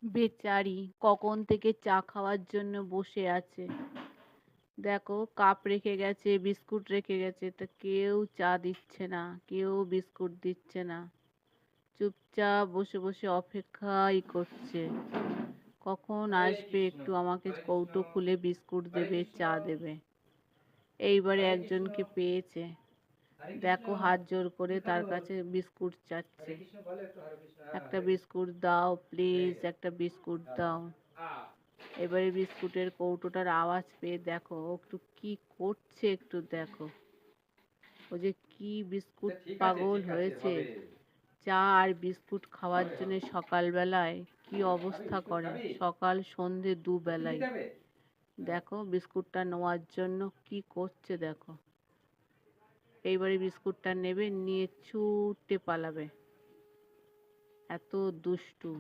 বেচারি কখন থেকে চা খাওয়ার জন্য বসে আছে। দেখো কাপ রেখে গেছে, বিস্কুট রেখে গেছে, তা কেউ চা দিচ্ছে না, কেউ বিস্কুট দিচ্ছে না। চুপচাপ বসে বসে অপেক্ষাই করছে কখন হরে আসবে, কৃষ্ণ, একটু আমাকে হরে কৃষ্ণ, কৌটো খুলে বিস্কুট হরে দেবে, কৃষ্ণ, চা দেবে। এইবারে হরে কৃষ্ণ, একজনকে পেয়েছে। হরে কৃষ্ণ। দেখো হাত জোর কি করে তার খবর? কাছে বিস্কুট হরে চাচ্ছে। কৃষ্ণ বলো একটু, হরে কৃষ্ণ। হ্যাঁ, একটা হরে কৃষ্ণ। বিস্কুট দাও হয়ে প্লিজ, গেছে। একটা বিস্কুট দাদা। দাও। আ এবারে বিস্কুটের কৌটোটার আওয়াজ পেয়ে দেখো ও একটু কি করছে, একটু দেখো ও যে কি বিস্কুট ঠিক আছে, পাগল ঠিক আছে, হয়েছে। হবে। চা আর বিস্কুট খাওয়ার হবে, জন্য হবে। সকালবেলায় কি খাবি? অবস্থা বিস্কুট করে, খাবি? সকাল সন্ধে বিস্কুট দুবেলাই। খেতে হবে? হ্যাঁ। দেখো বিস্কুটটা নেওয়ার জন্য কি করছে দেখো। এইবারে বিস্কুটটা নেবে, নিয়ে ছুটে পালাবে। এত দুষ্টু।